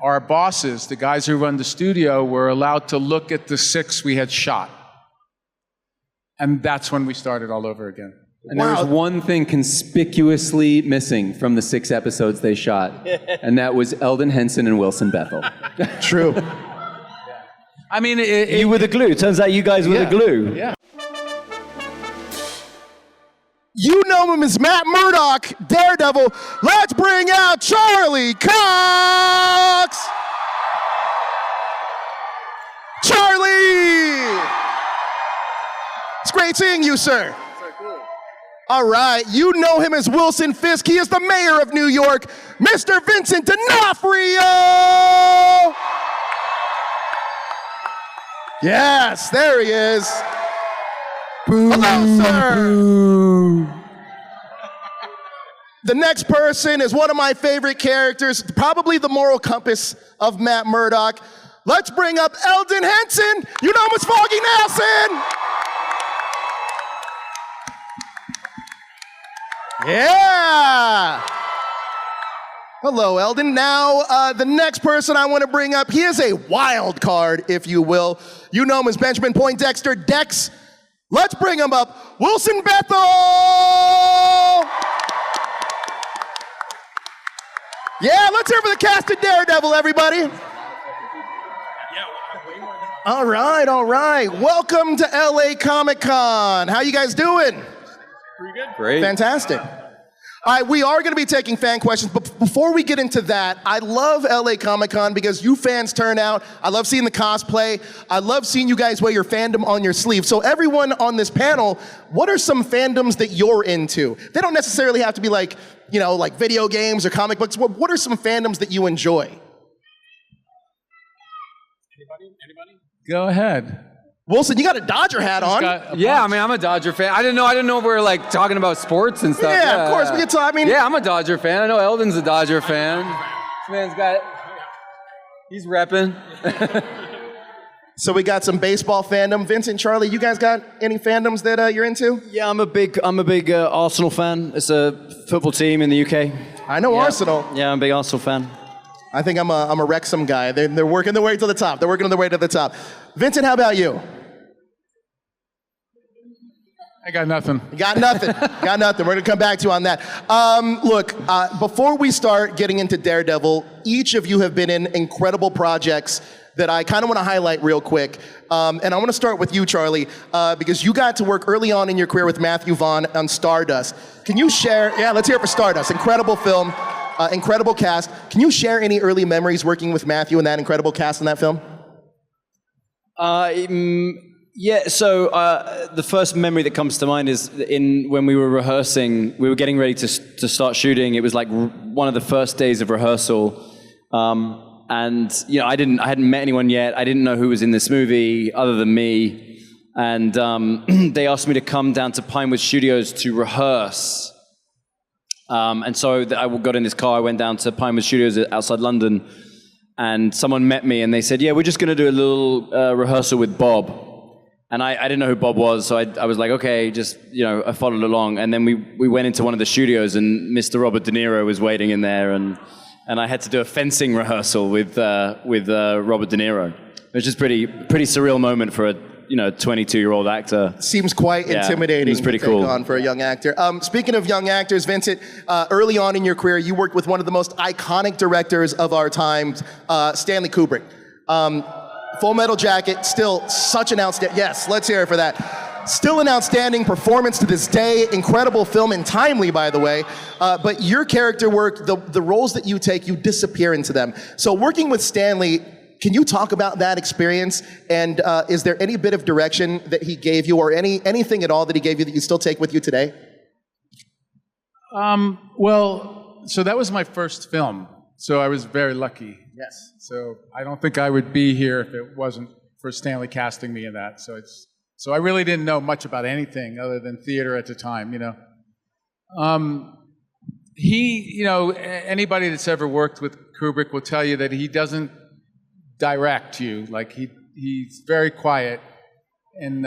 our bosses, the guys who run the studio, were allowed to look at the 6 we had shot. And that's when we started all over again. And there was one thing conspicuously missing from the 6 episodes they shot, and that was Elden Henson and Wilson Bethel. True. I mean, you were the glue. Turns out you guys were the glue. Yeah. You know him as Matt Murdock, Daredevil. Let's bring out Charlie Cox! Charlie! It's great seeing you, sir. All right, you know him as Wilson Fisk. He is the mayor of New York, Mr. Vincent D'Onofrio! Yes, there he is. Boo, hello, sir. Boo. The next person is one of my favorite characters, probably the moral compass of Matt Murdock. Let's bring up Elden Henson. You know him as Foggy Nelson. Yeah. Hello, Elden. Now, the next person I want to bring up, he is a wild card, if you will. You know him as Benjamin Poindexter, Dex. Let's bring him up, Wilson Bethel! Yeah, let's hear for the cast of Daredevil, everybody. All right. Welcome to LA Comic-Con. How you guys doing? Pretty good. Great. Fantastic. All right, we are going to be taking fan questions, but before we get into that, I love LA Comic-Con because you fans turn out. I love seeing the cosplay. I love seeing you guys wear your fandom on your sleeve. So everyone on this panel, what are some fandoms that you're into? They don't necessarily have to be like, you know, like video games or comic books. What are some fandoms that you enjoy? Anybody? Go ahead. Wilson, you got a Dodger hat on. Yeah, I mean, I'm a Dodger fan. I didn't know we're like talking about sports and stuff. Yeah, of course. We can talk. I mean, yeah, I'm a Dodger fan. I know Eldon's a Dodger fan. This man's got, he's repping. So we got some baseball fandom. Vincent, Charlie, you guys got any fandoms that you're into? Yeah, I'm a big Arsenal fan. It's a football team in the UK. I know Arsenal. Yeah, I'm a big Arsenal fan. I think I'm a Wrexham guy. They're working their way to the top. They're working their way to the top. Vincent, how about you? I got nothing. Got nothing. Got nothing. We're going to come back to you on that. Look, before we start getting into Daredevil, each of you have been in incredible projects that I kind of want to highlight real quick. And I want to start with you, Charlie, because you got to work early on in your career with Matthew Vaughn on Stardust. Can you share, let's hear it for Stardust. Incredible film, incredible cast. Can you share any early memories working with Matthew and that incredible cast in that film? Yeah, so the first memory that comes to mind is when we were rehearsing, we were getting ready to start shooting. It was like one of the first days of rehearsal. And you know, I hadn't met anyone yet. I didn't know who was in this movie other than me. And they asked me to come down to Pinewood Studios to rehearse. And so I got in this car, I went down to Pinewood Studios outside London, and someone met me and they said, yeah, we're just going to do a little rehearsal with Bob. And I didn't know who Bob was, so I was like, okay, just, you know, I followed along. And then we went into one of the studios and Mr. Robert De Niro was waiting in there, and I had to do a fencing rehearsal with Robert De Niro, which is pretty surreal moment for a 22-year-old actor. Seems quite intimidating. It was pretty cool. On for a young actor. Speaking of young actors, Vincent, early on in your career, you worked with one of the most iconic directors of our time, Stanley Kubrick. Full Metal Jacket, still such an outstanding, yes, let's hear it for that. Still an outstanding performance to this day, incredible film and timely, by the way. But your character work, the roles that you take, you disappear into them. So working with Stanley, can you talk about that experience? And is there any bit of direction that he gave you, or anything at all that he gave you that you still take with you today? Well, so that was my first film, so I was very lucky. Yes. So I don't think I would be here if it wasn't for Stanley casting me in that. So I really didn't know much about anything other than theater at the time, you know. Anybody that's ever worked with Kubrick will tell you that he doesn't direct you. Like he's very quiet, and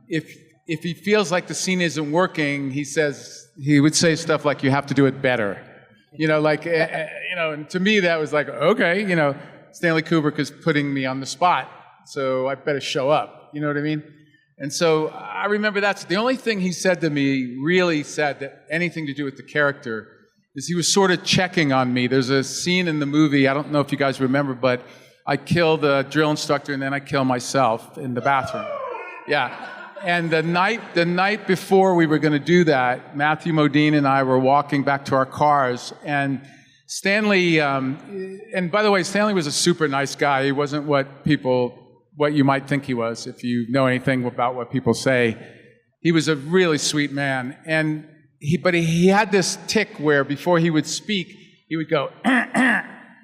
if he feels like the scene isn't working, he would say stuff like, "You have to do it better." And to me that was like, okay, Stanley Kubrick is putting me on the spot, so I better show up. You know what I mean? And so I remember that's the only thing he said to me, really said that anything to do with the character, is he was sort of checking on me. There's a scene in the movie, I don't know if you guys remember, but I kill the drill instructor and then I kill myself in the bathroom. Yeah. And the night before we were going to do that, Matthew Modine and I were walking back to our cars, and Stanley, and by the way, Stanley was a super nice guy. He wasn't what you might think he was, if you know anything about what people say. He was a really sweet man, but he had this tick where before he would speak, he would go,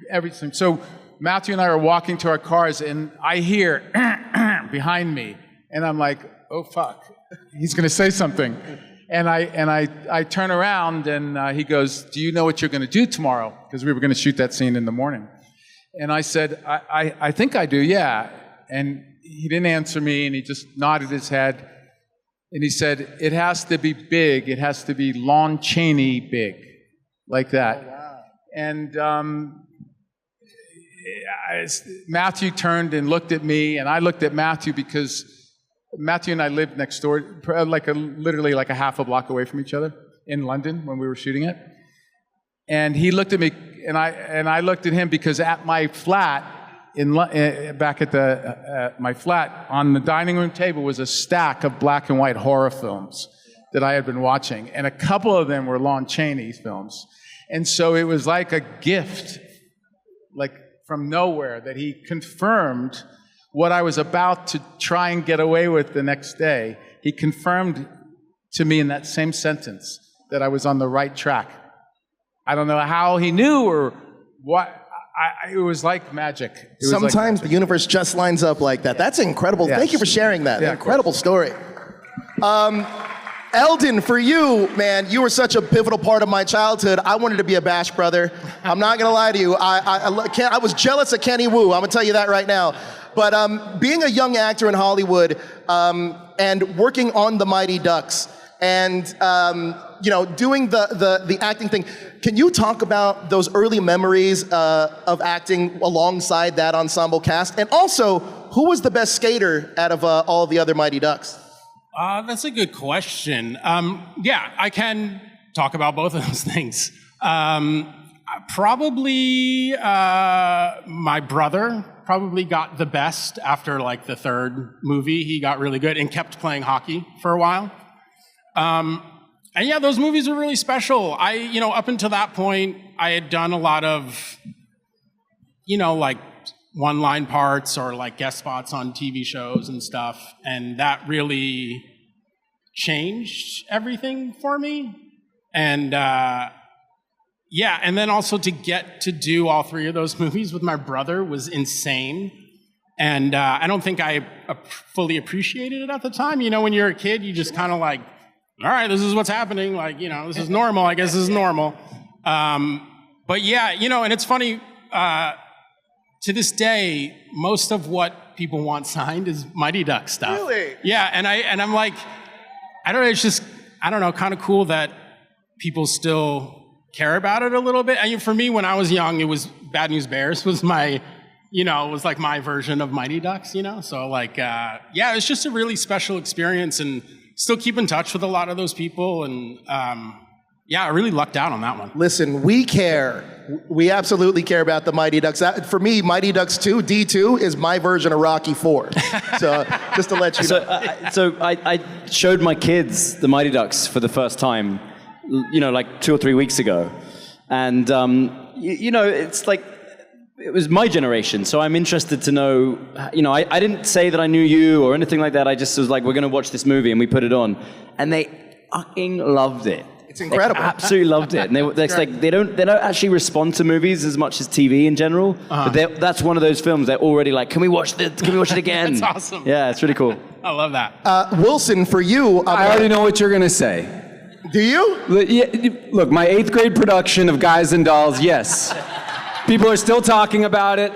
everything. So Matthew and I are walking to our cars, and I hear behind me, and I'm like, oh fuck, he's going to say something. And I turn around, and he goes, do you know what you're going to do tomorrow? Because we were going to shoot that scene in the morning. And I said, I think I do, yeah. And he didn't answer me, and he just nodded his head. And he said, it has to be big. It has to be Lon Chaney big, like that. Wow. And Matthew turned and looked at me, and I looked at Matthew because Matthew and I lived next door, literally like a half a block away from each other in London when we were shooting it. And he looked at me, and I looked at him because at my flat, back at my flat, on the dining room table was a stack of black and white horror films that I had been watching, and a couple of them were Lon Chaney films. And so it was like a gift, like from nowhere, that he confirmed what I was about to try and get away with the next day. He confirmed to me in that same sentence that I was on the right track. I don't know how he knew or what. It was like magic. Sometimes the universe just lines up like that. That's incredible. Yes. Thank you for sharing that. Incredible story. Eldon, for you, man, you were such a pivotal part of my childhood. I wanted to be a Bash brother. I'm not going to lie to you. I was jealous of Kenny Wu. I'm going to tell you that right now. But being a young actor in Hollywood and working on The Mighty Ducks and doing the acting thing, can you talk about those early memories of acting alongside that ensemble cast? And also, who was the best skater out of all the other Mighty Ducks? That's a good question. I can talk about both of those things. Probably my brother probably got the best after like the third movie. He got really good and kept playing hockey for a while. And yeah, those movies are really special. Up until that point, I had done a lot of, like one-line parts or like guest spots on TV shows and stuff. And that really changed everything for me. And and then also to get to do all three of those movies with my brother was insane. And I don't think I fully appreciated it at the time. When you're a kid, you just kind of like, all right, this is what's happening. Like, this is normal. I guess this is normal. But yeah, and it's funny, to this day, most of what people want signed is Mighty Duck stuff. Really? Yeah, and I'm like, I don't know, it's just, kind of cool that people still care about it a little bit. For me, when I was young, it was Bad News Bears was my, was like my version of Mighty Ducks, So like, it's just a really special experience, and still keep in touch with a lot of those people, and I really lucked out on that one. Listen, we care. We absolutely care about the Mighty Ducks. For me, Mighty Ducks 2, D2, is my version of Rocky 4. So just to let you know. So I showed my kids the Mighty Ducks for the first time, like 2 or 3 weeks ago. And, it's like, it was my generation, so I'm interested to know, I didn't say that I knew you or anything like that. I just was like, we're going to watch this movie, and we put it on. And they fucking loved it. It's incredible. They absolutely loved it. And they don't actually respond to movies as much as TV in general. But that's one of those films they're already like, can we watch it again? That's awesome. Yeah, it's really cool. I love that. Wilson, for you... I already know what you're going to say. Do you? Look, my 8th grade production of Guys and Dolls, yes. People are still talking about it.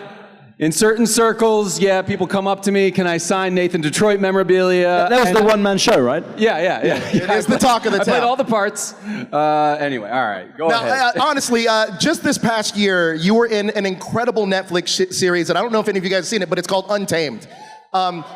In certain circles, yeah, people come up to me, can I sign Nathan Detroit memorabilia? That was the one-man show, right? Yeah. It is the talk of the I played town. all the parts. Anyway, all right, go ahead. Honestly, just this past year, you were in an incredible Netflix series, and I don't know if any of you guys have seen it, but it's called Untamed.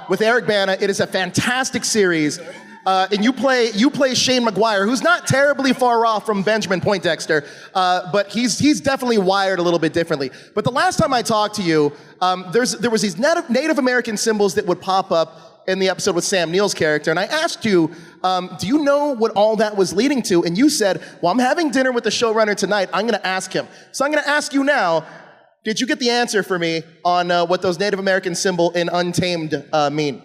With Eric Bana, it is a fantastic series. And you play Shane McGuire, who's not terribly far off from Benjamin Poindexter, but he's definitely wired a little bit differently. But the last time I talked to you, there was these Native American symbols that would pop up in the episode with Sam Neill's character, and I asked you, do you know what all that was leading to? And you said, well, I'm having dinner with the showrunner tonight. I'm going to ask him. So I'm going to ask you now. Did you get the answer for me on what those Native American symbol in Untamed mean?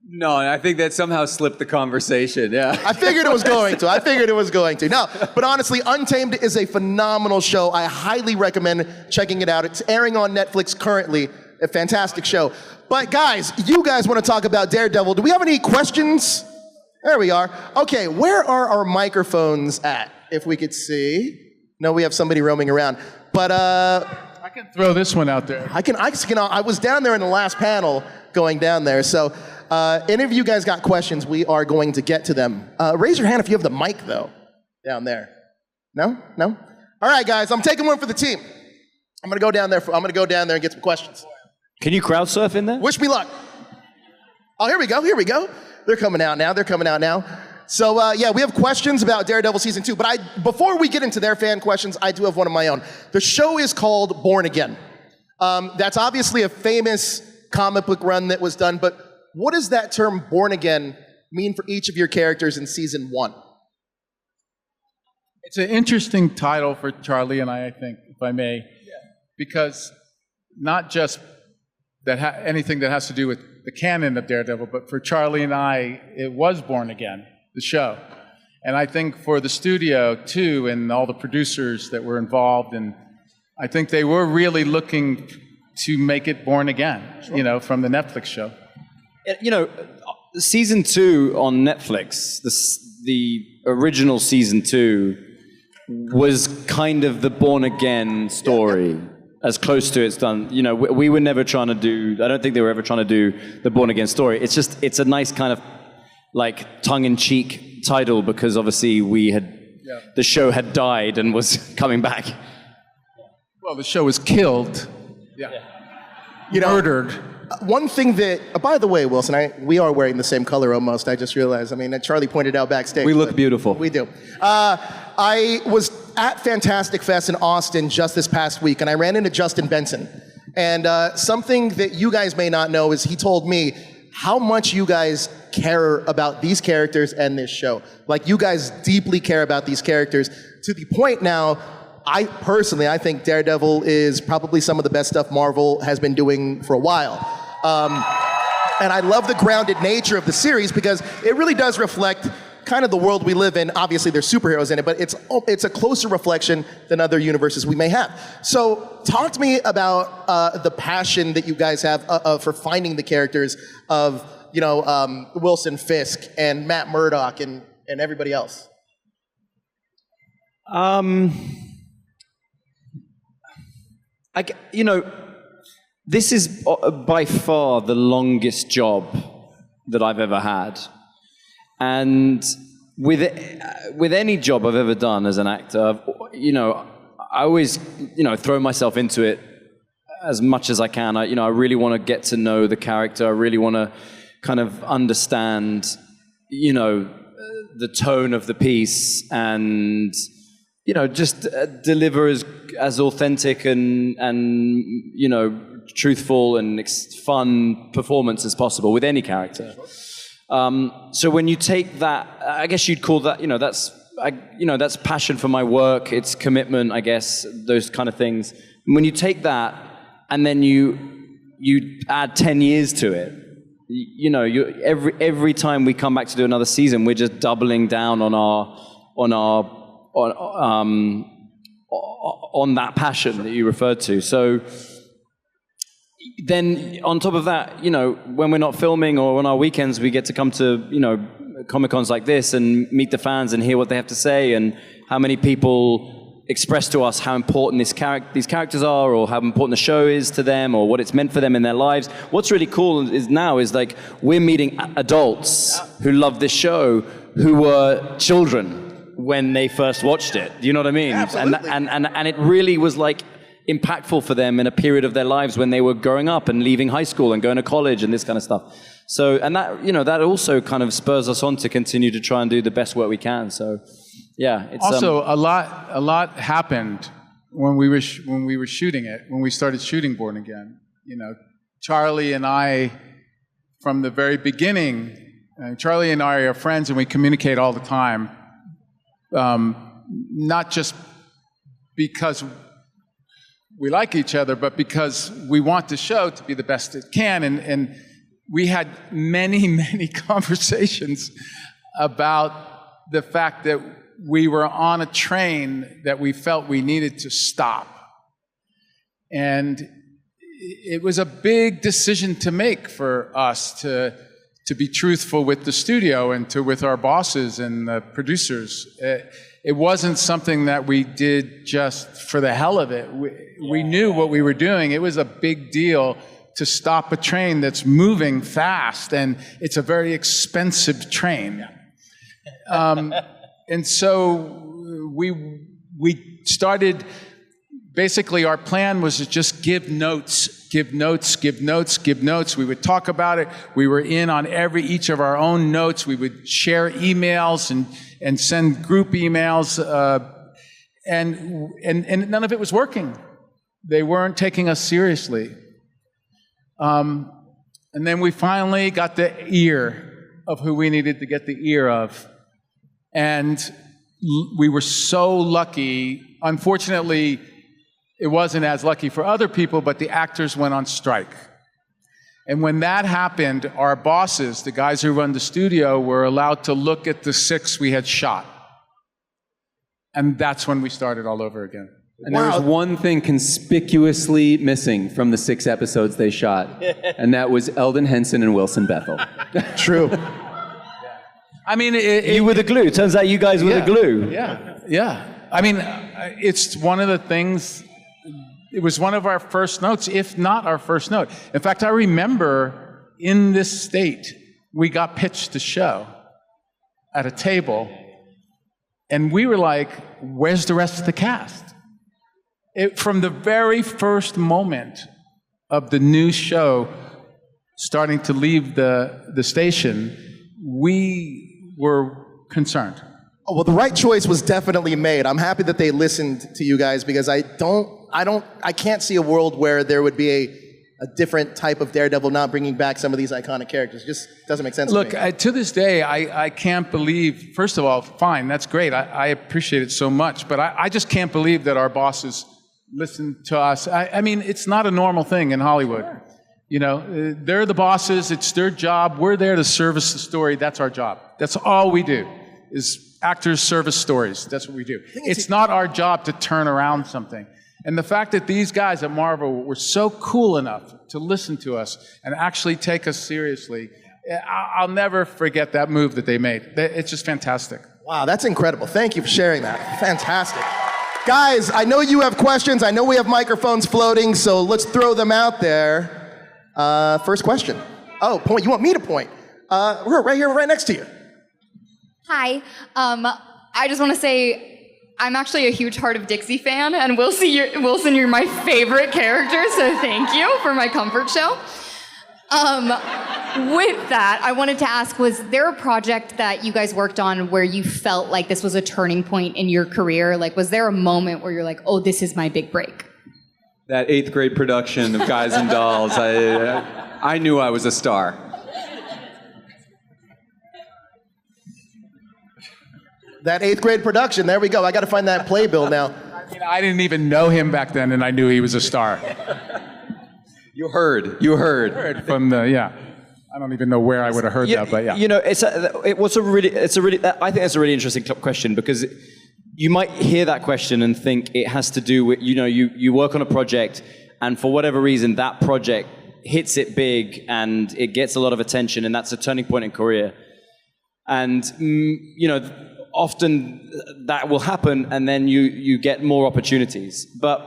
No, I think that somehow slipped the conversation, yeah. I figured it was going to. No, but honestly, Untamed is a phenomenal show. I highly recommend checking it out. It's airing on Netflix currently. A fantastic show. But guys, you guys want to talk about Daredevil. Do we have any questions? There we are. Okay, where are our microphones at? If we could see. No, we have somebody roaming around. But I can throw this one out there. I was down there in the last panel going down there. So any of you guys got questions, we are going to get to them. Raise your hand if you have the mic, though, down there. No? All right, guys, I'm taking one for the team. I'm going to go down there and get some questions. Can you crowd surf in there? Wish me luck. Oh, here we go. They're coming out now. So, yeah, we have questions about Daredevil Season 2, but before we get into their fan questions, I do have one of my own. The show is called Born Again. That's obviously a famous comic book run that was done, but what does that term Born Again mean for each of your characters in Season 1? It's an interesting title for Charlie and I think, if I may, because not just anything that has to do with the canon of Daredevil, but for Charlie and I, it was Born Again, the show. And I think for the studio, too, and all the producers that were involved, and I think they were really looking to make it born again, from the Netflix show. Season 2 on Netflix, the original Season 2 was kind of the Born Again story, as close to it's done. We were never trying to do, I don't think they were ever trying to do the Born Again story. It's a nice kind of like tongue-in-cheek title because obviously the show had died and was coming back. Well, the show was killed. Murdered. One thing that, by the way, Wilson, we are wearing the same color almost. I just realized. I mean, Charlie pointed out backstage. We look beautiful. We do. I was at Fantastic Fest in Austin just this past week, and I ran into Justin Benson. And something that you guys may not know is he told me how much you guys care about these characters and this show. Like, you guys deeply care about these characters to the point now, I think Daredevil is probably some of the best stuff Marvel has been doing for a while. And I love the grounded nature of the series because it really does reflect kind of the world we live in. Obviously, there's superheroes in it, but it's a closer reflection than other universes we may have. So talk to me about the passion that you guys have for finding the characters of, Wilson Fisk and Matt Murdock and everybody else. This is by far the longest job that I've ever had. And with any job I've ever done as an actor, I always, throw myself into it as much as I can. I really want to get to know the character. I really want to kind of understand, the tone of the piece and, just deliver as authentic and truthful and fun performance as possible with any character. So when you take that, I guess you'd call that, that's passion for my work. It's commitment, I guess, those kind of things. When you take that and then you add 10 years to it, every time we come back to do another season, we're just doubling down on that passion that you referred to. So then on top of that, when we're not filming or on our weekends, we get to come to, Comic-Cons like this and meet the fans and hear what they have to say and how many people, express to us how important these characters are, or how important the show is to them, or what it's meant for them in their lives. What's really cool is like we're meeting adults who love this show who were children when they first watched it. Do you know what I mean? Absolutely. And it really was like impactful for them in a period of their lives when they were growing up and leaving high school and going to college and this kind of stuff. So, and that, that also kind of spurs us on to continue to try and do the best work we can. So, yeah. It's also a lot happened when we were shooting it, when we started shooting Born Again. Charlie and I, from the very beginning, Charlie and I are friends and we communicate all the time. Not just because we like each other, but because we want the show to be the best it can. And we had many, many conversations about the fact that we were on a train that we felt we needed to stop. And it was a big decision to make for us to be truthful with the studio and with our bosses and the producers. It wasn't something that we did just for the hell of it. We knew what we were doing. It was a big deal to stop a train that's moving fast, and it's a very expensive train. And so we started, basically our plan was to just give notes. We would talk about it. We were in on each of our own notes. We would share emails and send group emails, and none of it was working. They weren't taking us seriously. And then we finally got the ear of who we needed to get the ear of. And we were so lucky. Unfortunately, it wasn't as lucky for other people, but the actors went on strike. And when that happened, our bosses, the guys who run the studio, were allowed to look at the 6 we had shot. And that's when we started all over again. And there was one thing conspicuously missing from the 6 episodes they shot, and that was Elden Henson and Wilson Bethel. True. I mean, you were the glue. Turns out you guys were the glue. Yeah. I mean, it's one of the things. It was one of our first notes, if not our first note. In fact, I remember in this state, we got pitched the show at a table, and we were like, "Where's the rest of the cast?" From the very first moment of the new show starting to leave the station, we were concerned. Oh, well, the right choice was definitely made. I'm happy that they listened to you guys, because I can't see a world where there would be a different type of Daredevil not bringing back some of these iconic characters. It just doesn't make sense to me. Look, to this day, I can't believe, first of all, fine, that's great. I appreciate it so much, but I just can't believe that our bosses listen to us. I mean, it's not a normal thing in Hollywood. Sure. They're the bosses. It's their job. We're there to service the story. That's our job. That's all we do, is actors service stories. That's what we do. It's not our job to turn around something. And the fact that these guys at Marvel were so cool enough to listen to us and actually take us seriously, I'll never forget that move that they made. It's just fantastic. Wow, that's incredible. Thank you for sharing that. Fantastic. Guys, I know you have questions. I know we have microphones floating, so let's throw them out there. First question. Oh, point. You want me to point? We're right here, right next to you. Hi. I just want to say I'm actually a huge Heart of Dixie fan, and Wilson, you're my favorite character, so thank you for my comfort show. With that, I wanted to ask, was there a project that you guys worked on where you felt like this was a turning point in your career? Like, was there a moment where you're like, oh, this is my big break? That 8th grade production of Guys and Dolls, I knew I was a star. That 8th grade production, there we go. I got to find that playbill now. I mean, I didn't even know him back then, and I knew he was a star. You heard From I don't even know where I would have heard that, but yeah. I think that's a really interesting question, because you might hear that question and think it has to do with, you work on a project, and for whatever reason, that project hits it big and it gets a lot of attention, and that's a turning point in career. And, often that will happen, and then you get more opportunities. But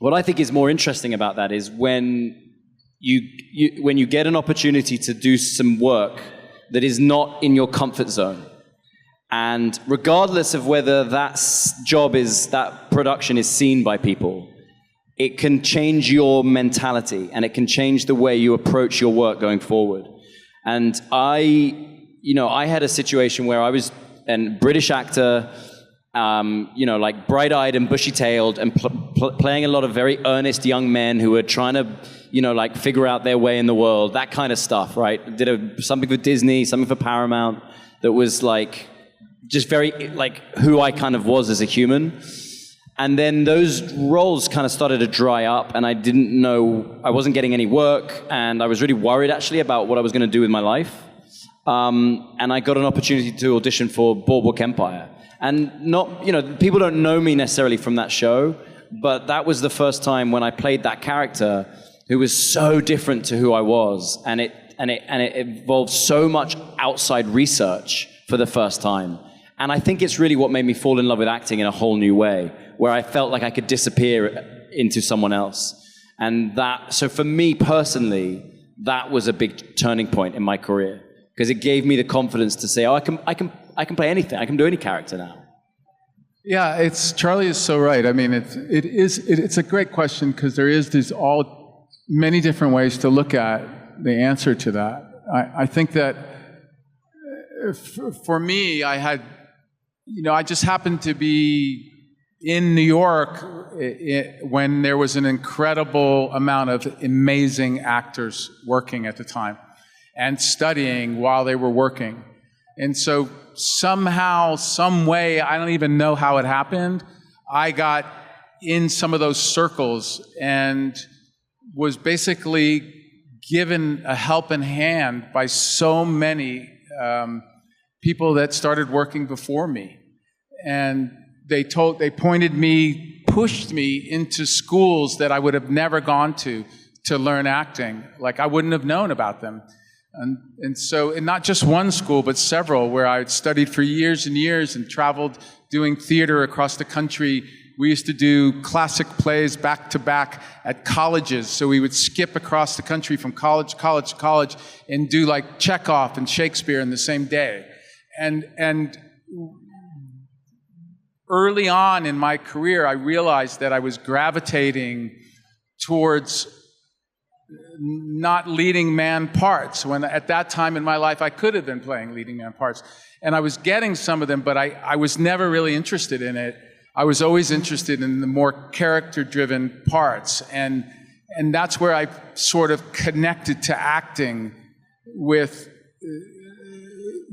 what I think is more interesting about that is when you get an opportunity to do some work that is not in your comfort zone. And regardless of whether that production is seen by people, it can change your mentality and it can change the way you approach your work going forward. And I had a situation where I was a British actor, like bright-eyed and bushy-tailed and playing a lot of very earnest young men who were trying to, like figure out their way in the world, that kind of stuff, right? Did something for Disney, something for Paramount that was like just very like who I kind of was as a human. And then those roles kind of started to dry up, and I didn't know, I wasn't getting any work, and I was really worried actually about what I was going to do with my life. And I got an opportunity to audition for Boardwalk Empire. And people don't know me necessarily from that show, but that was the first time when I played that character who was so different to who I was, and it involved so much outside research for the first time. And I think it's really what made me fall in love with acting in a whole new way, where I felt like I could disappear into someone else. And so for me personally, that was a big turning point in my career, because it gave me the confidence to say, I can play anything. I can do any character now. Yeah, Charlie is so right. I mean, it's a great question, because there is many different ways to look at the answer to that. I think that for me, I just happened to be in New York when there was an incredible amount of amazing actors working at the time and studying while they were working. And so somehow, some way, I don't even know how it happened, I got in some of those circles and was basically given a helping hand by so many people that started working before me. And they pushed me into schools that I would have never gone to learn acting. Like, I wouldn't have known about them. And so, not just one school, but several, where I had studied for years and years and traveled doing theater across the country. We used to do classic plays back to back at colleges. So we would skip across the country from college to college to college and do like Chekhov and Shakespeare in the same day. And early on in my career, I realized that I was gravitating towards not leading man parts, when at that time in my life I could have been playing leading man parts. And I was getting some of them, but I was never really interested in it. I was always interested in the more character-driven parts. And that's where I sort of connected to acting with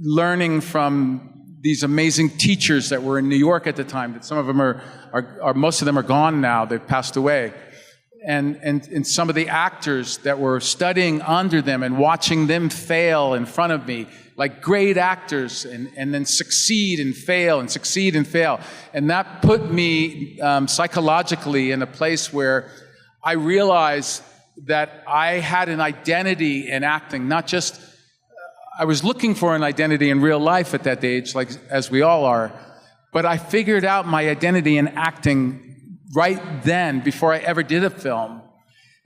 learning from these amazing teachers that were in New York at the time, that some of them are most of them are gone now, they've passed away. And some of the actors that were studying under them and watching them fail in front of me, like great actors, and then succeed and fail and succeed and fail. And that put me psychologically in a place where I realized that I had an identity in acting, not just, I was looking for an identity in real life at that age, like as we all are, but I figured out my identity in acting right then, before I ever did a film.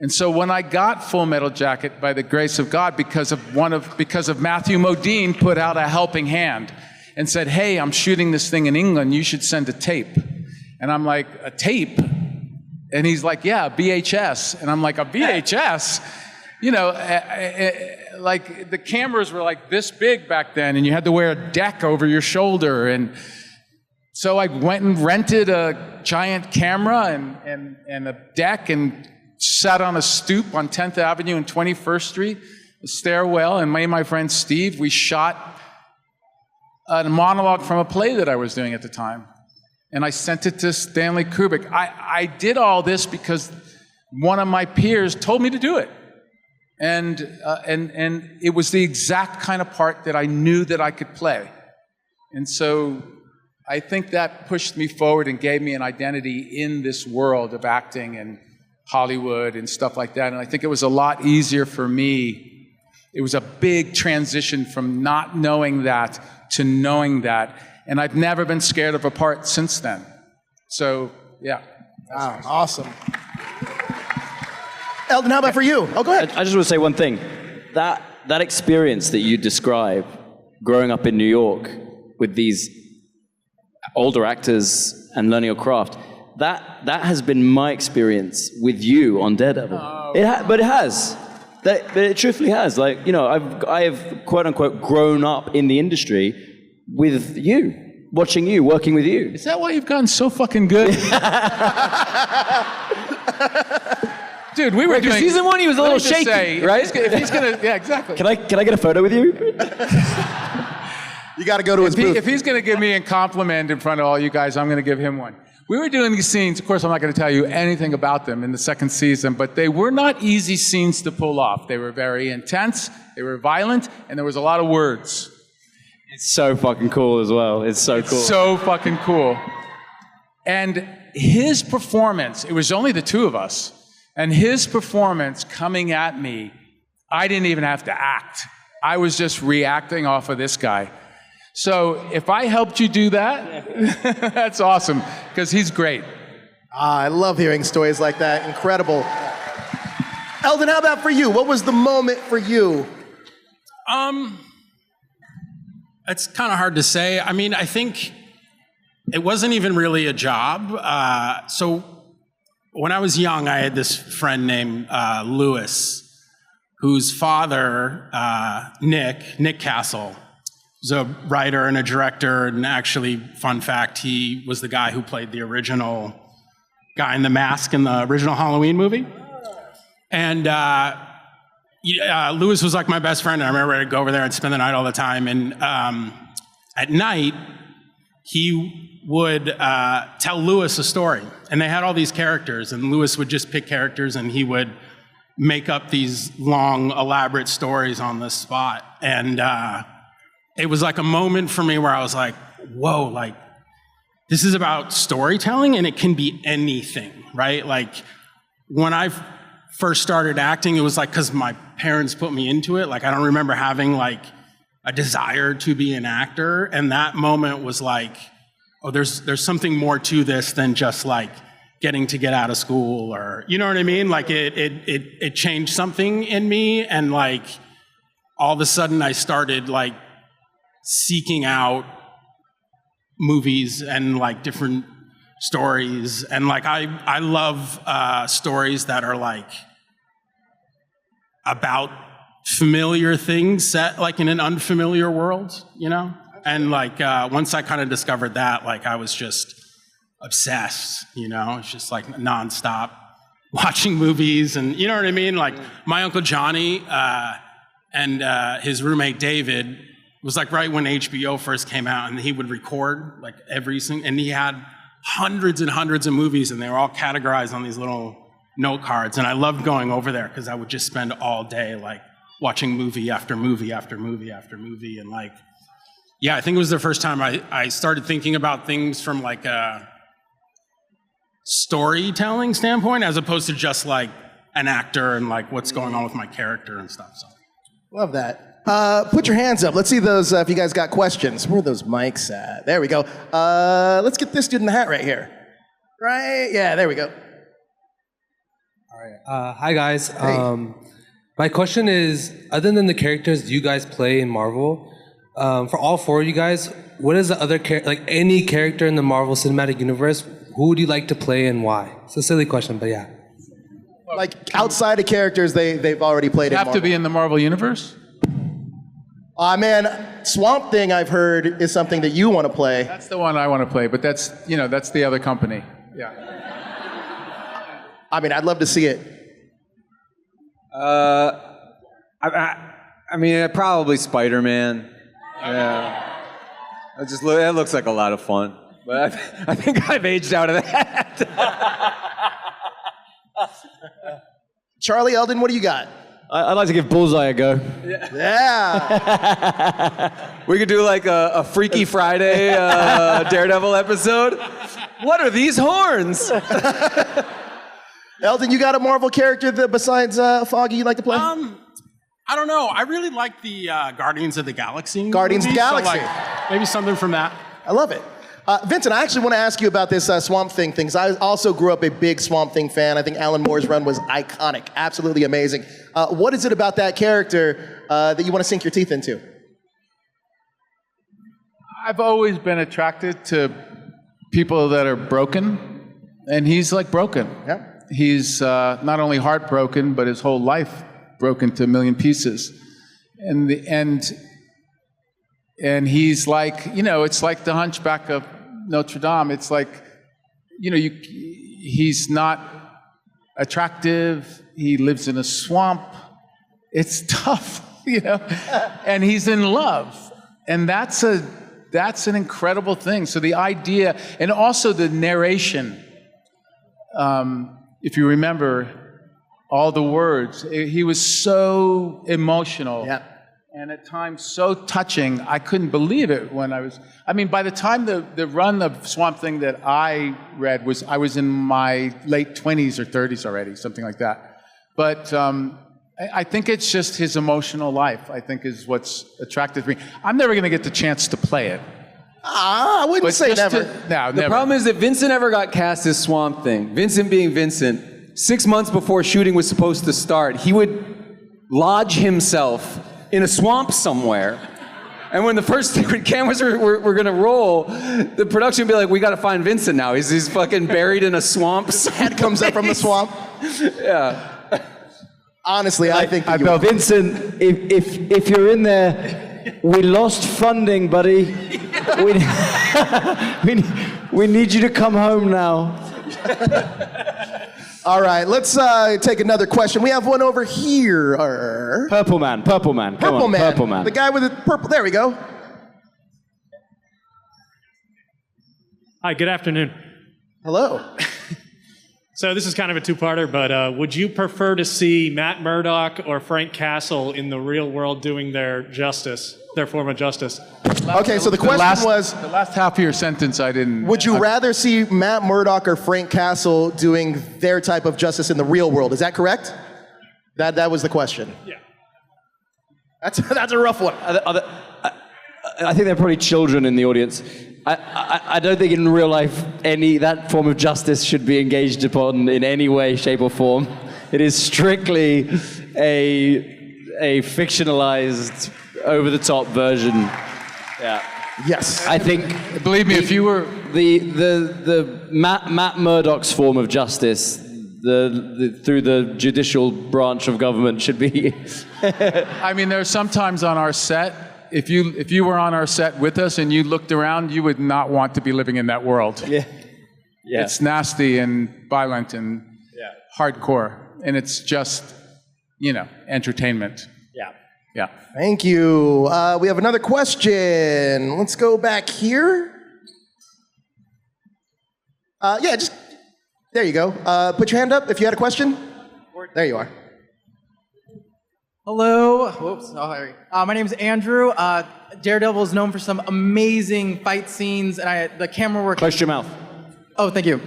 And so when I got Full Metal Jacket, by the grace of God, because of Matthew Modine put out a helping hand and said, "Hey, I'm shooting this thing in England, you should send a tape." And I'm like, "A tape?" And he's like, "Yeah, VHS." And I'm like, "A VHS?" Like the cameras were like this big back then, and you had to wear a deck over your shoulder. And so I went and rented a giant camera and a deck and sat on a stoop on 10th Avenue and 21st Street, a stairwell, and me and my friend Steve, we shot a monologue from a play that I was doing at the time. And I sent it to Stanley Kubrick. I did all this because one of my peers told me to do it. And it was the exact kind of part that I knew that I could play. And so I think that pushed me forward and gave me an identity in this world of acting and Hollywood and stuff like that. And I think it was a lot easier for me. It was a big transition from not knowing that to knowing that. And I've never been scared of a part since then. So, yeah. Wow, awesome. Elden, how about for you? Oh, go ahead. I just want to say one thing. That experience that you describe, growing up in New York with these older actors and learning your craft, that has been my experience with you on Daredevil. But it has. But it truthfully has. Like, you know, I have quote unquote grown up in the industry with you, watching you, working with you. Is that why you've gotten so fucking good? Dude, we were doing season 1. He was a little shaky, right? If he's gonna, yeah, exactly. Can I get a photo with you? You got to go to his booth. If he's gonna give me a compliment in front of all you guys, I'm gonna give him one. We were doing these scenes. Of course, I'm not gonna tell you anything about them in the second season, but they were not easy scenes to pull off. They were very intense, they were violent, and there was a lot of words. It's so fucking cool as well. It's so cool. So fucking cool. And his performance, it was only the two of us, and his performance coming at me, I didn't even have to act. I was just reacting off of this guy. So if I helped you do that, that's awesome, because he's great. I love hearing stories like that. Incredible. Elden, how about for you? What was the moment for you? It's kind of hard to say. I mean, I think it wasn't even really a job. So when I was young, I had this friend named Lewis, whose father, Nick Castle, was a writer and a director, and actually, fun fact, he was the guy who played the original guy in the mask in the original Halloween movie. And Lewis was like my best friend. I remember I'd go over there and spend the night all the time. And at night, he would tell Lewis a story. And they had all these characters, and Lewis would just pick characters, and he would make up these long, elaborate stories on the spot. And it was like a moment for me where I was like, whoa, like, this is about storytelling, and it can be anything, right? Like, when I first started acting, it was like because my parents put me into it. Like, I don't remember having like a desire to be an actor, and that moment was like, oh, there's something more to this than just like getting to get out of school, or you know what I mean? Like it changed something in me, and like all of a sudden I started like seeking out movies and like different stories, and like I love stories that are like about familiar things set like in an unfamiliar world, you know? And like once I kind of discovered that, like I was just obsessed, you know? It's just like nonstop watching movies, and you know what I mean? Like my Uncle Johnny and his roommate David was like right when HBO first came out, and he would record like every single, and he had hundreds and hundreds of movies, and they were all categorized on these little note cards. And I loved going over there because I would just spend all day like watching movie after movie after movie after movie. And like, yeah, I think it was the first time I started thinking about things from like a storytelling standpoint, as opposed to just like an actor and like what's going on with my character and stuff. So Love that. Put your hands up. Let's see those, if you guys got questions. Where are those mics at? There we go. Let's get this dude in the hat right here. Right? Yeah, there we go. All right. Hi, guys. Hey. My question is, other than the characters you guys play in Marvel, for all four of you guys, what is the other like any character in the Marvel Cinematic Universe, who would you like to play and why? It's a silly question, but yeah. Like outside of characters they've already played in Have Marvel. to be in the Marvel Universe? Man, Swamp Thing, I've heard, is something that you want to play. That's the one I want to play, but that's, you know, that's the other company. Yeah. I mean, I'd love to see it. I mean, probably Spider-Man. Yeah. That looks like a lot of fun. But I think I've aged out of that. Charlie, Elden, what do you got? I'd like to give Bullseye a go. Yeah. We could do like a Freaky Friday Daredevil episode. What are these horns? Elden, you got a Marvel character that besides Foggy you'd like to play? I don't know. I really like the Guardians of the Galaxy. Guardians of the movies, Galaxy. So like, maybe something from that. I love it. Vincent, I actually want to ask you about this Swamp Thing thing. I also grew up a big Swamp Thing fan. I think Alan Moore's run was iconic, absolutely amazing. What is it about that character that you want to sink your teeth into? I've always been attracted to people that are broken, and he's like broken. Yeah. He's not only heartbroken, but his whole life broken to a million pieces. And he's like, you know, it's like the Hunchback of Notre Dame. It's like, you know, he's not attractive. He lives in a swamp. It's tough, you know, and he's in love. And that's an incredible thing. So the idea, and also the narration, if you remember all the words, he was so emotional. Yeah. And at times so touching. I couldn't believe it when by the time the run of Swamp Thing that I read I was in my late 20s or 30s already, something like that. But I think it's just his emotional life, I think, is what's attracted me. I'm never going to get the chance to play it. I wouldn't say never. No, The never. problem is that Vincent never got cast as Swamp Thing. Vincent being Vincent, 6 months before shooting was supposed to start, he would lodge himself in a swamp somewhere. And when the first cameras were gonna roll, the production would be like, we gotta find Vincent now. He's fucking buried in a swamp. His head comes up from the swamp. Yeah. Honestly, I think that Vincent, if you're in there, we lost funding, buddy. We need you to come home now. All right, let's take another question. We have one over here. Purple man. Purple man. The guy with the purple. There we go. Hi, good afternoon. Hello. So this is kind of a two-parter, but would you prefer to see Matt Murdock or Frank Castle in the real world doing their form of justice? Okay, so the question was... The last half of your sentence I didn't... Would you rather see Matt Murdock or Frank Castle doing their type of justice in the real world? Is that correct? That was the question. Yeah. That's a rough one. I think there are probably children in the audience. I don't think in real life that form of justice should be engaged upon in any way, shape, or form. It is strictly a fictionalized, over-the-top version. Yeah. Yes. I think. Believe me, if you were the Matt Murdock's form of justice, through the judicial branch of government should be. I mean, there are sometimes on our set. If you were on our set with us and you looked around, you would not want to be living in that world. Yeah. It's nasty and violent and hardcore, and it's just, entertainment. Yeah. Thank you. We have another question. Let's go back here. There you go. Put your hand up if you had a question. There you are. Hello. Whoops. Oh, there we go. My name is Andrew. Daredevil is known for some amazing fight scenes, and the camera work. Close your mouth. Oh, thank you.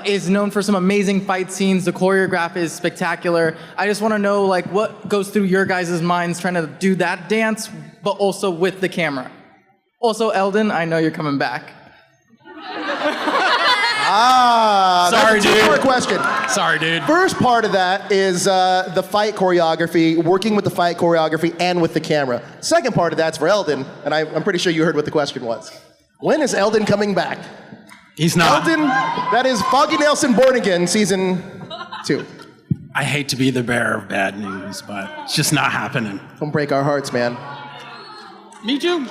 Is known for some amazing fight scenes. The choreography is spectacular. I just want to know, what goes through your guys' minds trying to do that dance, but also with the camera. Also, Elden, I know you're coming back. Sorry, dude. That's a question. Sorry, dude. First part of that is the fight choreography, working with the fight choreography and with the camera. Second part of that's for Elden, and I'm pretty sure you heard what the question was. When is Elden coming back? He's not. Elden, that is Foggy Nelson Born Again, season 2. I hate to be the bearer of bad news, but it's just not happening. Don't break our hearts, man. Me too.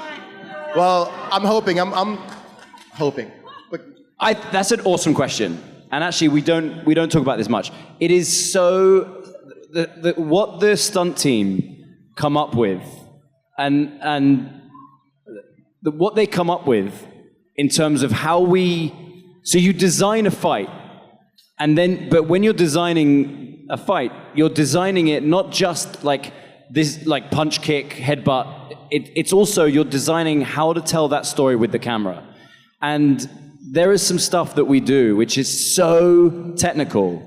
Well, I'm hoping. I'm hoping. But That's an awesome question, and actually we don't talk about this much. It is so what the stunt team come up with, and what they come up with in terms of how so you design a fight, but when you're designing a fight, you're designing it not just like this, like punch, kick, headbutt. It's also you're designing how to tell that story with the camera, and there is some stuff that we do which is so technical,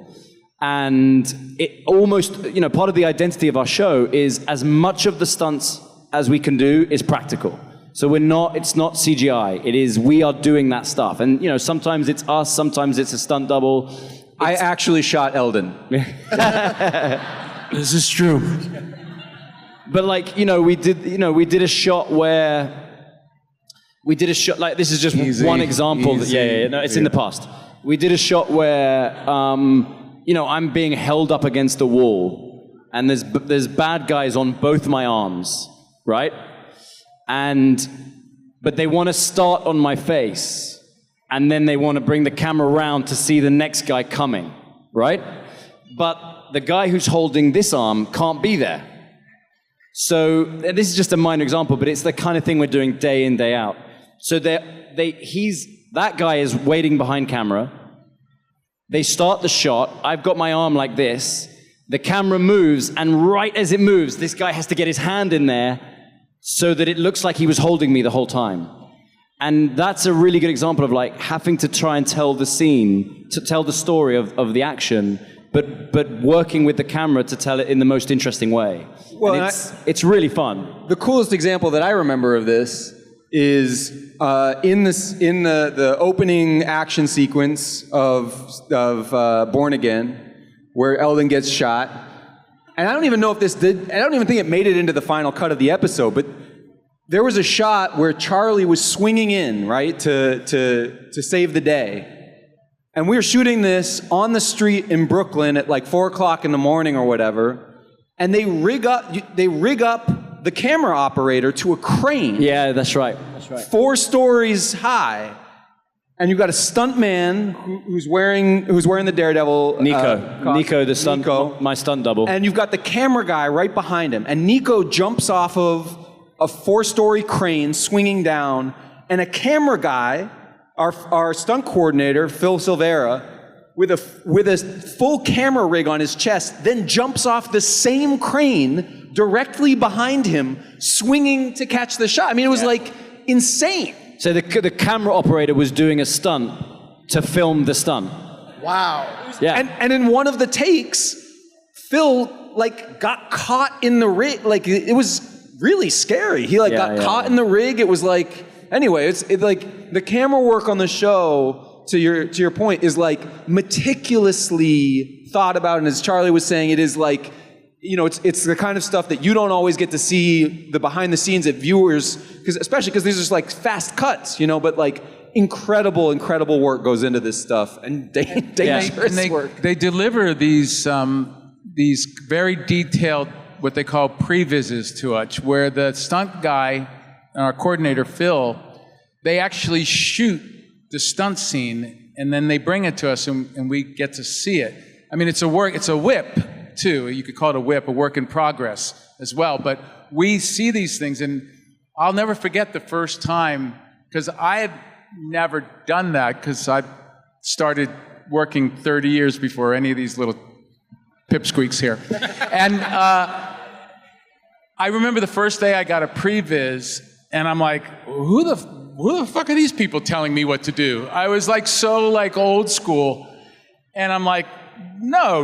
and it almost, part of the identity of our show is as much of the stunts as we can do is practical. So it's not CGI. It is, we are doing that stuff. And, sometimes it's us, sometimes it's a stunt double. I actually shot Elden. This is true. But we did a shot where, this is just one example. It's in the past. We did a shot where, I'm being held up against a wall, and there's bad guys on both my arms, right? But they want to start on my face, and then they want to bring the camera around to see the next guy coming, right? But the guy who's holding this arm can't be there. So this is just a minor example, but it's the kind of thing we're doing day in, day out. So that guy is waiting behind camera. They start the shot. I've got my arm like this. The camera moves, and right as it moves, this guy has to get his hand in there so that it looks like he was holding me the whole time. And that's a really good example of having to try and tell the scene, to tell the story of the action, but working with the camera to tell it in the most interesting way. Well, and it's really fun. The coolest example that I remember of this is in the opening action sequence of Born Again, where Elden gets shot. And I don't even know if I don't even think it made it into the final cut of the episode, but there was a shot where Charlie was swinging in, right, to save the day. And we were shooting this on the street in Brooklyn at 4 o'clock in the morning or whatever, and they rig up the camera operator to a crane. Yeah, that's right. 4 stories high, and you've got a stunt man who's wearing the Daredevil. Nico, the stunt, my stunt double. And you've got the camera guy right behind him, and Nico jumps off of a 4-story crane swinging down, and a camera guy, our stunt coordinator, Phil Silvera, with a full camera rig on his chest, then jumps off the same crane directly behind him, swinging to catch the shot. I mean, it was insane. So the camera operator was doing a stunt to film the stunt. Wow. Yeah. And in one of the takes, Phil got caught in the rig. It was really scary. He got caught in the rig. It was anyway, it's the camera work on the show, to your point, is meticulously thought about. And as Charlie was saying, it is it's the kind of stuff that you don't always get to see the behind the scenes that viewers, especially because these are just fast cuts, but incredible work goes into this stuff, and dangerous work. They deliver these very detailed, what they call previses to us, where the stunt guy, our coordinator Phil, they actually shoot the stunt scene, and then they bring it to us, and we get to see it. I mean, it's a whip too. You could call it a whip, a work in progress as well. But we see these things, and I'll never forget the first time, because I had never done that, because I started working 30 years before any of these little pipsqueaks here. And I remember the first day I got a previs, and I'm like, who the fuck are these people telling me what to do? I was so old school, and I'm like, no.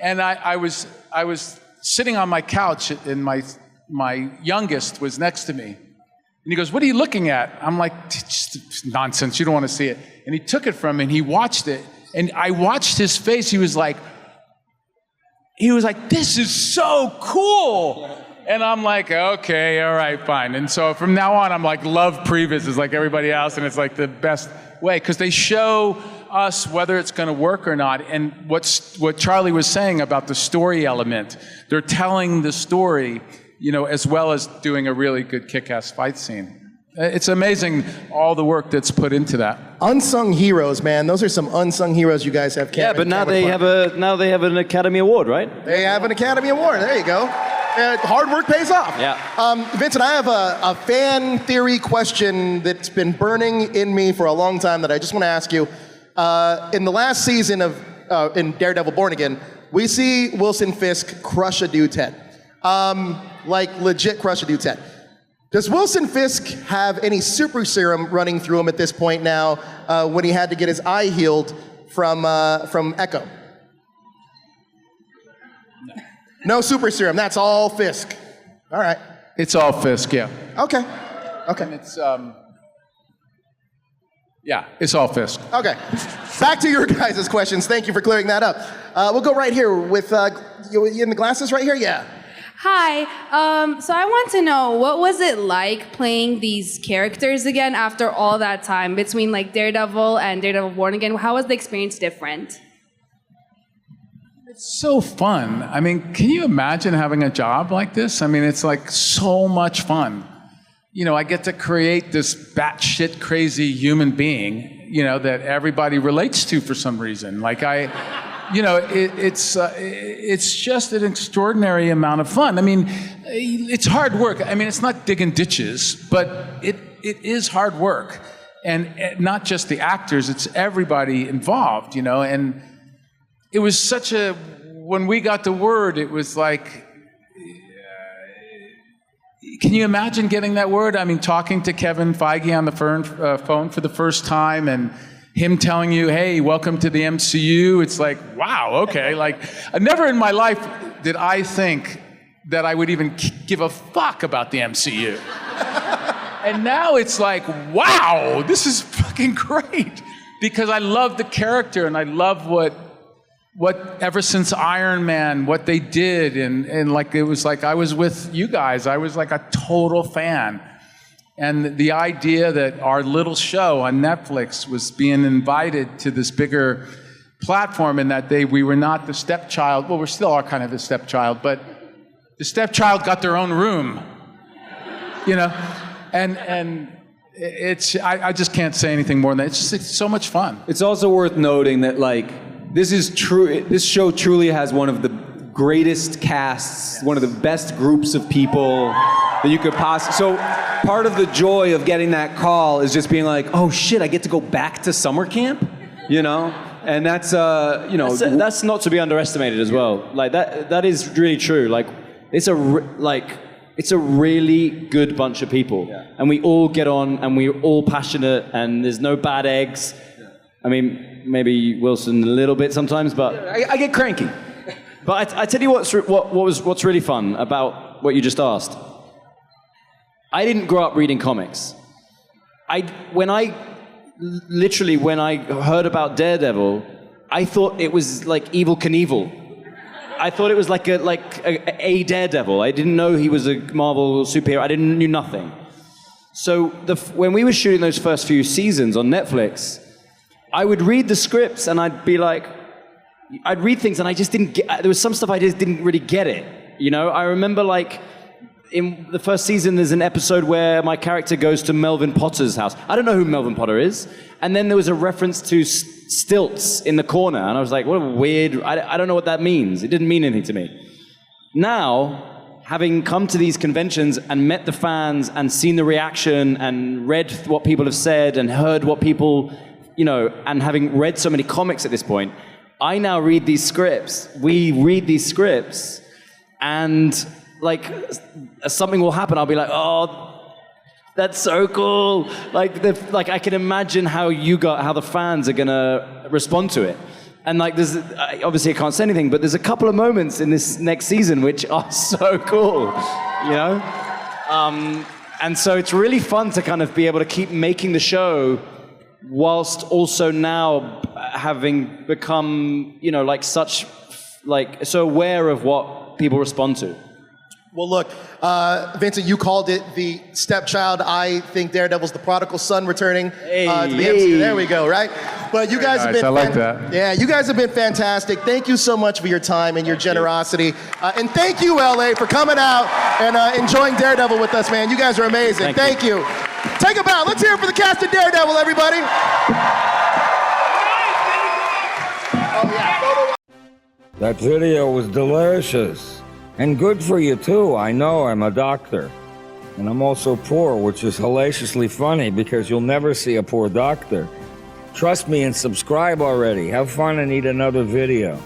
And I was sitting on my couch, and my youngest was next to me. And he goes, "What are you looking at?" I'm like, "Just nonsense, you don't want to see it." And he took it from me, and he watched it. And I watched his face. He was like, "This is so cool." And I'm like, "Okay, all right, fine." And so from now on, I'm love previs like everybody else, and it's the best way, because they show us whether it's going to work or not. And what Charlie was saying about the story element, they're telling the story, as well as doing a really good kick-ass fight scene. It's amazing all the work that's put into that. Unsung heroes, man. Those are some unsung heroes you guys have. Yeah, but now they have an Academy Award, right? They have an Academy Award. There you go. Hard work pays off. Yeah. Vincent, I have a fan theory question that's been burning in me for a long time that I just want to ask you. In the last season of in Daredevil Born Again, we see Wilson Fisk crush a dude's head. Legit crush a dude's head. Does Wilson Fisk have any super serum running through him at this point now, when he had to get his eye healed from Echo? No super serum. That's all Fisk. All right. It's all Fisk, yeah. Okay. And it's, yeah, it's all Fisk. Okay. Back to your guys' questions. Thank you for clearing that up. We'll go right here with, you in the glasses right here? Yeah. Hi. So I want to know, what was it like playing these characters again after all that time between like Daredevil and Daredevil Born Again? How was the experience different? It's so fun. I mean, can you imagine having a job like this? I mean, it's like so much fun. You know, I get to create this batshit crazy human being, you know, that everybody relates to for some reason. Like it's just an extraordinary amount of fun. I mean, it's hard work. I mean, it's not digging ditches, but it is hard work. And not just the actors, it's everybody involved, you know, and it was such a, when we got the word, it was like, can you imagine getting that word? I mean, talking to Kevin Feige on the phone for the first time and him telling you, hey, welcome to the MCU. It's like, wow, okay. Like, never in my life did I think that I would even give a fuck about the MCU. And now it's like, wow, this is fucking great. Because I love the character and I love what ever since Iron Man, what they did. And like, it was like I was with you guys. I was like a total fan. And the idea that our little show on Netflix was being invited to this bigger platform, and that we were not the stepchild. Well, we still are kind of the stepchild, but the stepchild got their own room, you know? And it's, I just can't say anything more than that. It's so much fun. It's also worth noting that, like, this is true. This show truly has one of the greatest casts, one of the best groups of people that you could possibly. So part of the joy of getting that call is just being like, oh shit, I get to go back to summer camp, you know? And that's, you know. That's not to be underestimated as well. Like, that is really true. Like, it's a really good bunch of people. Yeah. And we all get on, and we're all passionate, and there's no bad eggs. Yeah. I mean, maybe Wilson a little bit sometimes, but I get cranky. But I tell you what's really fun about what you just asked. I didn't grow up reading comics. When I heard about Daredevil, I thought it was like Evel Knievel. I thought it was like a Daredevil. I didn't know he was a Marvel superhero. I knew nothing. So when we were shooting those first few seasons on Netflix, I would read the scripts and I'd read things and I just didn't get, there was some stuff I just didn't really get it. You know, I remember like in the first season, there's an episode where my character goes to Melvin Potter's house. I don't know who Melvin Potter is. And then there was a reference to stilts in the corner. And I was like, what a weird, I don't know what that means. It didn't mean anything to me. Now, having come to these conventions and met the fans and seen the reaction and read what people have said and heard what people, you know, and having read so many comics at this point, I now read these scripts. We read these scripts, and like something will happen. I'll be like, "Oh, that's so cool!" Like I can imagine how the fans are gonna respond to it. And like, there's obviously I can't say anything, but there's a couple of moments in this next season which are so cool, you know. And so it's really fun to kind of be able to keep making the show, whilst also now having become, you know, like such, like so aware of what people respond to. Well, look, Vincent, you called it the stepchild. I think Daredevil's the prodigal son returning to the MCU. There we go, right? But you guys have been... I like that. Yeah, you guys have been fantastic. Thank you so much for your time and your generosity. And thank you, LA, for coming out and enjoying Daredevil with us, man. You guys are amazing. Thank you. Take a bow. Let's hear it for the cast of Daredevil, everybody. That video was delicious. And good for you, too. I know, I'm a doctor. And I'm also poor, which is hilariously funny because you'll never see a poor doctor. Trust me and subscribe already. Have fun and eat another video.